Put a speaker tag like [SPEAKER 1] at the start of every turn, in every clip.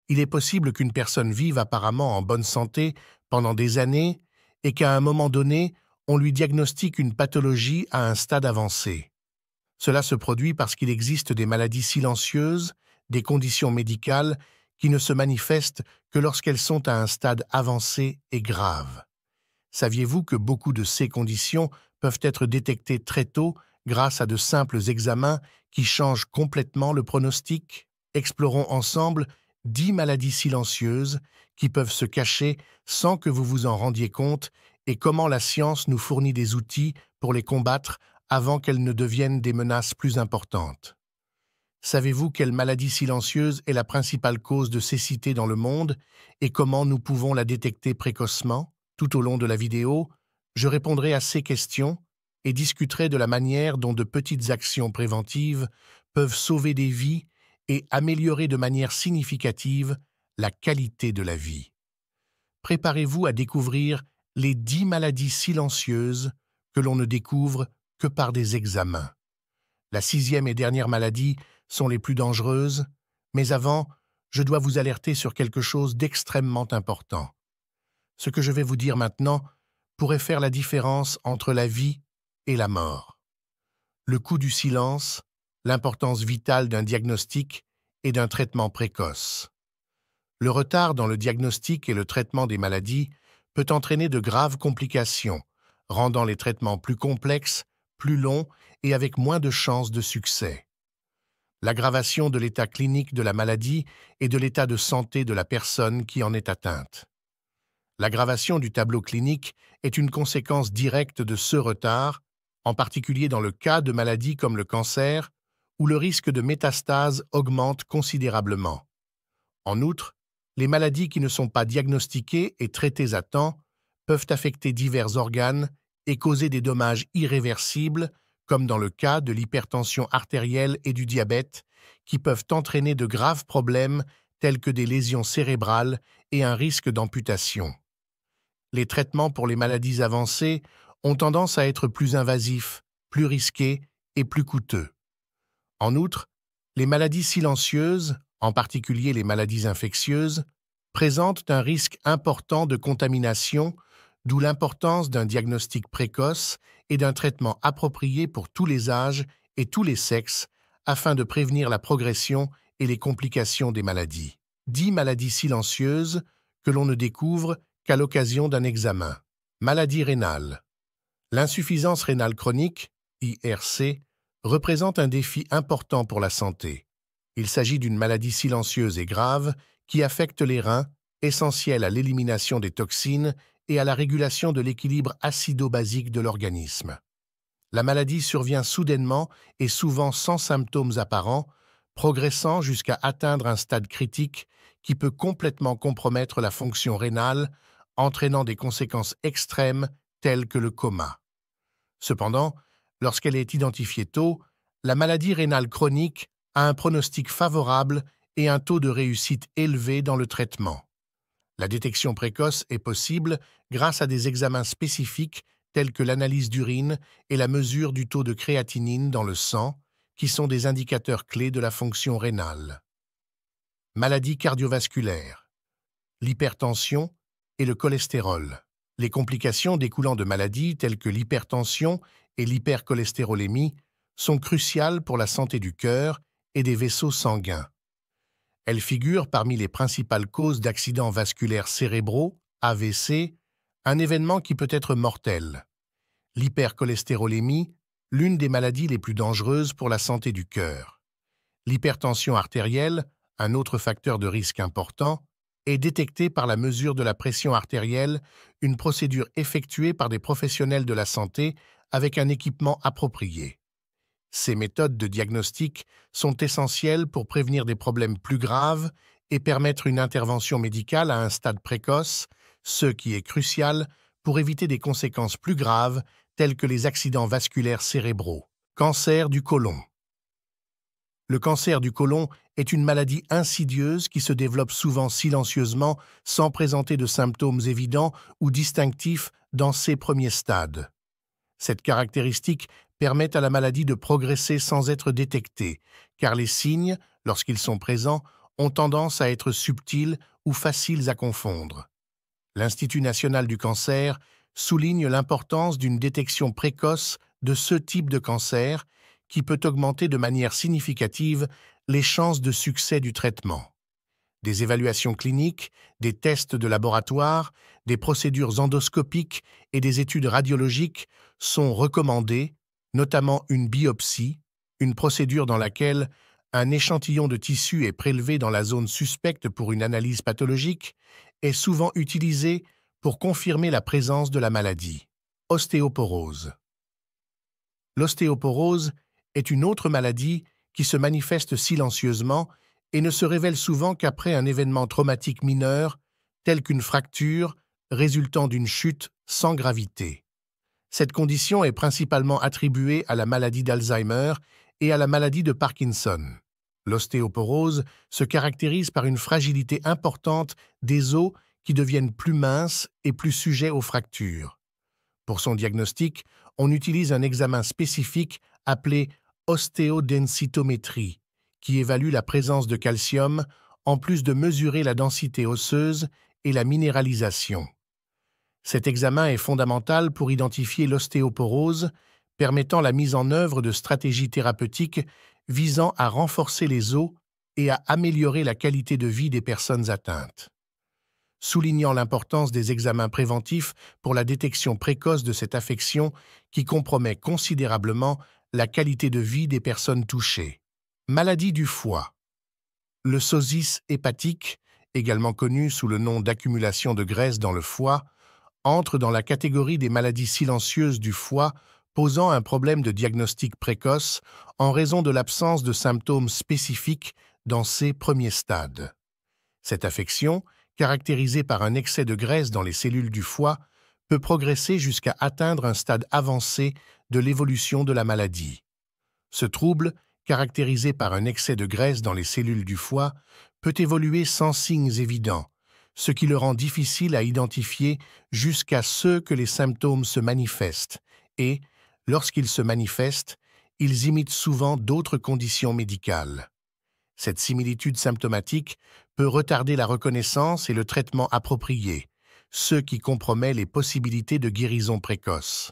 [SPEAKER 1] Il est possible qu'une personne vive apparemment en bonne santé pendant des années et qu'à un moment donné, on lui diagnostique une pathologie à un stade avancé. Cela se produit parce qu'il existe des maladies silencieuses, des conditions médicales qui ne se manifestent que lorsqu'elles sont à un stade avancé et grave. Saviez-vous que beaucoup de ces conditions peuvent être détectées très tôt grâce à de simples examens qui changent complètement le pronostic? Explorons ensemble 10 maladies silencieuses qui peuvent se cacher sans que vous vous en rendiez compte et comment la science nous fournit des outils pour les combattre avant qu'elles ne deviennent des menaces plus importantes. Savez-vous quelle maladie silencieuse est la principale cause de cécité dans le monde et comment nous pouvons la détecter précocement? Tout au long de la vidéo, je répondrai à ces questions et discuterai de la manière dont de petites actions préventives peuvent sauver des vies et améliorer de manière significative la qualité de la vie. Préparez-vous à découvrir les 10 maladies silencieuses que l'on ne découvre que par des examens. La 6e et dernière maladie sont les plus dangereuses, mais avant, je dois vous alerter sur quelque chose d'extrêmement important. Ce que je vais vous dire maintenant pourrait faire la différence entre la vie et la mort. Le coût du silence, l'importance vitale d'un diagnostic et d'un traitement précoce. Le retard dans le diagnostic et le traitement des maladies peut entraîner de graves complications, rendant les traitements plus complexes, plus longs et avec moins de chances de succès. L'aggravation de l'état clinique de la maladie et de l'état de santé de la personne qui en est atteinte. L'aggravation du tableau clinique est une conséquence directe de ce retard, en particulier dans le cas de maladies comme le cancer, où le risque de métastase augmente considérablement. En outre, les maladies qui ne sont pas diagnostiquées et traitées à temps peuvent affecter divers organes et causer des dommages irréversibles, comme dans le cas de l'hypertension artérielle et du diabète, qui peuvent entraîner de graves problèmes tels que des lésions cérébrales et un risque d'amputation. Les traitements pour les maladies avancées ont tendance à être plus invasifs, plus risqués et plus coûteux. En outre, les maladies silencieuses, en particulier les maladies infectieuses, présentent un risque important de contamination, d'où l'importance d'un diagnostic précoce et d'un traitement approprié pour tous les âges et tous les sexes afin de prévenir la progression et les complications des maladies. 10 maladies silencieuses que l'on ne découvre qu'à l'occasion d'un examen. Maladie rénale. L'insuffisance rénale chronique, IRC, représente un défi important pour la santé. Il s'agit d'une maladie silencieuse et grave qui affecte les reins, essentiels à l'élimination des toxines et à la régulation de l'équilibre acido-basique de l'organisme. La maladie survient soudainement et souvent sans symptômes apparents, progressant jusqu'à atteindre un stade critique qui peut complètement compromettre la fonction rénale, entraînant des conséquences extrêmes telles que le coma. Cependant, lorsqu'elle est identifiée tôt, la maladie rénale chronique a un pronostic favorable et un taux de réussite élevé dans le traitement. La détection précoce est possible grâce à des examens spécifiques tels que l'analyse d'urine et la mesure du taux de créatinine dans le sang, qui sont des indicateurs clés de la fonction rénale. Maladie cardiovasculaire, l'hypertension et le cholestérol. Les complications découlant de maladies telles que l'hypertension et l'hypercholestérolémie sont cruciales pour la santé du cœur et des vaisseaux sanguins. Elles figurent parmi les principales causes d'accidents vasculaires cérébraux, AVC, un événement qui peut être mortel. L'hypercholestérolémie, l'une des maladies les plus dangereuses pour la santé du cœur. L'hypertension artérielle, un autre facteur de risque important, est détectée par la mesure de la pression artérielle, une procédure effectuée par des professionnels de la santé avec un équipement approprié. Ces méthodes de diagnostic sont essentielles pour prévenir des problèmes plus graves et permettre une intervention médicale à un stade précoce, ce qui est crucial pour éviter des conséquences plus graves telles que les accidents vasculaires cérébraux. Cancer du côlon. Le cancer du côlon est une maladie insidieuse qui se développe souvent silencieusement sans présenter de symptômes évidents ou distinctifs dans ses premiers stades. Cette caractéristique permet à la maladie de progresser sans être détectée, car les signes, lorsqu'ils sont présents, ont tendance à être subtiles ou faciles à confondre. L'Institut national du cancer souligne l'importance d'une détection précoce de ce type de cancer qui peut augmenter de manière significative les chances de succès du traitement. Des évaluations cliniques, des tests de laboratoire, des procédures endoscopiques et des études radiologiques sont recommandées, notamment une biopsie, une procédure dans laquelle un échantillon de tissu est prélevé dans la zone suspecte pour une analyse pathologique, est souvent utilisée pour confirmer la présence de la maladie. Ostéoporose. L'ostéoporose est une autre maladie qui se manifeste silencieusement et ne se révèle souvent qu'après un événement traumatique mineur, tel qu'une fracture résultant d'une chute sans gravité. Cette condition est principalement attribuée à la maladie d'Alzheimer et à la maladie de Parkinson. L'ostéoporose se caractérise par une fragilité importante des os qui deviennent plus minces et plus sujets aux fractures. Pour son diagnostic, on utilise un examen spécifique appelé ostéodensitométrie, qui évalue la présence de calcium, en plus de mesurer la densité osseuse et la minéralisation. Cet examen est fondamental pour identifier l'ostéoporose, permettant la mise en œuvre de stratégies thérapeutiques visant à renforcer les os et à améliorer la qualité de vie des personnes atteintes. Soulignant l'importance des examens préventifs pour la détection précoce de cette affection qui compromet considérablement la qualité de vie des personnes touchées. Maladie du foie. Le sosis hépatique, également connu sous le nom d'accumulation de graisse dans le foie, entre dans la catégorie des maladies silencieuses du foie posant un problème de diagnostic précoce en raison de l'absence de symptômes spécifiques dans ses premiers stades. Cette affection, caractérisée par un excès de graisse dans les cellules du foie, peut progresser jusqu'à atteindre un stade avancé de l'évolution de la maladie. Ce trouble, caractérisé par un excès de graisse dans les cellules du foie, peut évoluer sans signes évidents, ce qui le rend difficile à identifier jusqu'à ce que les symptômes se manifestent et, lorsqu'ils se manifestent, ils imitent souvent d'autres conditions médicales. Cette similitude symptomatique peut retarder la reconnaissance et le traitement approprié, ce qui compromet les possibilités de guérison précoce.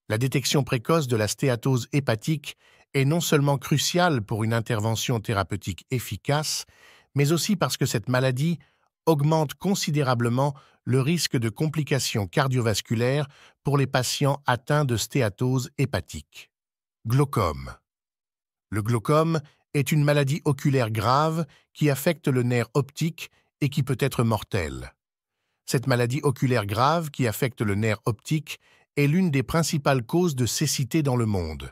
[SPEAKER 1] La détection précoce de la stéatose hépatique est non seulement cruciale pour une intervention thérapeutique efficace, mais aussi parce que cette maladie augmente considérablement le risque de complications cardiovasculaires pour les patients atteints de stéatose hépatique. Glaucome. Le glaucome est une maladie oculaire grave qui affecte le nerf optique et qui peut être mortelle. Cette maladie oculaire grave qui affecte le nerf optique est l'une des principales causes de cécité dans le monde.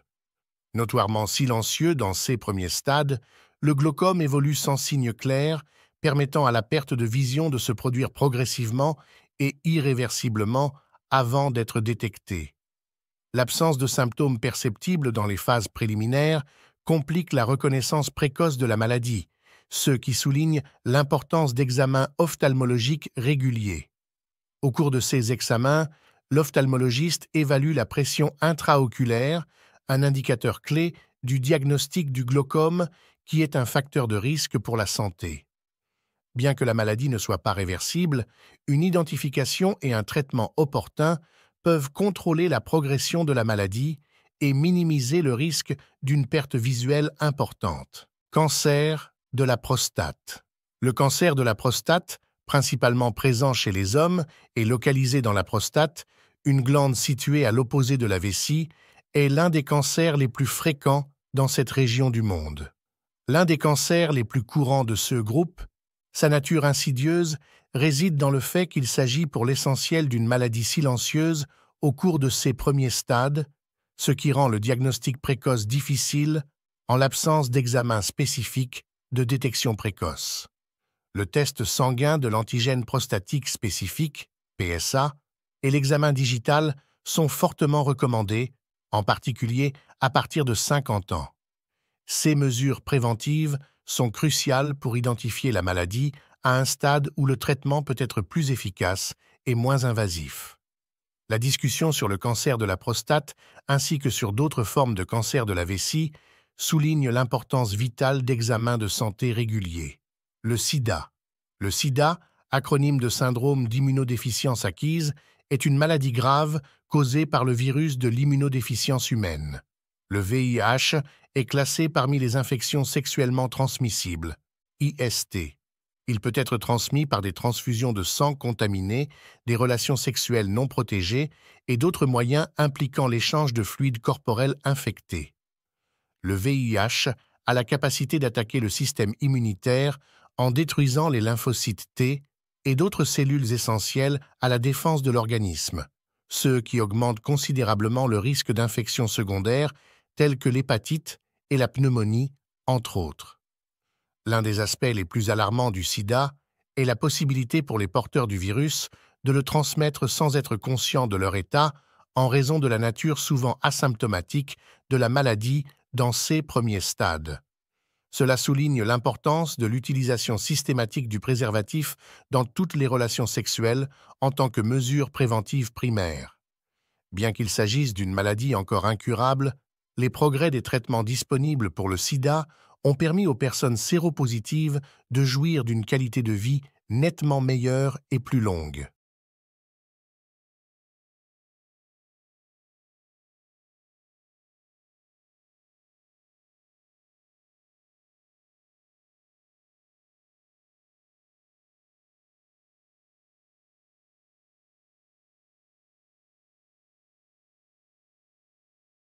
[SPEAKER 1] Notoirement silencieux dans ses premiers stades, le glaucome évolue sans signe clair, permettant à la perte de vision de se produire progressivement et irréversiblement avant d'être détectée. L'absence de symptômes perceptibles dans les phases préliminaires complique la reconnaissance précoce de la maladie, ce qui souligne l'importance d'examens ophtalmologiques réguliers. Au cours de ces examens, l'ophtalmologiste évalue la pression intraoculaire, un indicateur clé du diagnostic du glaucome qui est un facteur de risque pour la santé. Bien que la maladie ne soit pas réversible, une identification et un traitement opportun peuvent contrôler la progression de la maladie et minimiser le risque d'une perte visuelle importante. Cancer de la prostate. Le cancer de la prostate, principalement présent chez les hommes et localisé dans la prostate, une glande située à l'opposé de la vessie, est l'un des cancers les plus fréquents dans cette région du monde. L'un des cancers les plus courants de ce groupe, sa nature insidieuse, réside dans le fait qu'il s'agit pour l'essentiel d'une maladie silencieuse au cours de ses premiers stades, ce qui rend le diagnostic précoce difficile en l'absence d'examen spécifique de détection précoce. Le test sanguin de l'antigène prostatique spécifique, PSA, et l'examen digital sont fortement recommandés, en particulier à partir de 50 ans. Ces mesures préventives sont cruciales pour identifier la maladie à un stade où le traitement peut être plus efficace et moins invasif. La discussion sur le cancer de la prostate ainsi que sur d'autres formes de cancer de la vessie souligne l'importance vitale d'examens de santé réguliers. Le sida. Le sida, acronyme de syndrome d'immunodéficience acquise, est une maladie grave causée par le virus de l'immunodéficience humaine. Le VIH est classé parmi les infections sexuellement transmissibles, IST. Il peut être transmis par des transfusions de sang contaminées, des relations sexuelles non protégées et d'autres moyens impliquant l'échange de fluides corporels infectés. Le VIH a la capacité d'attaquer le système immunitaire en détruisant les lymphocytes T et d'autres cellules essentielles à la défense de l'organisme, ce qui augmente considérablement le risque d'infections secondaires telles que l'hépatite et la pneumonie, entre autres. L'un des aspects les plus alarmants du sida est la possibilité pour les porteurs du virus de le transmettre sans être conscients de leur état en raison de la nature souvent asymptomatique de la maladie dans ses premiers stades. Cela souligne l'importance de l'utilisation systématique du préservatif dans toutes les relations sexuelles en tant que mesure préventive primaire. Bien qu'il s'agisse d'une maladie encore incurable, les progrès des traitements disponibles pour le sida ont permis aux personnes séropositives de jouir d'une qualité de vie nettement meilleure et plus longue.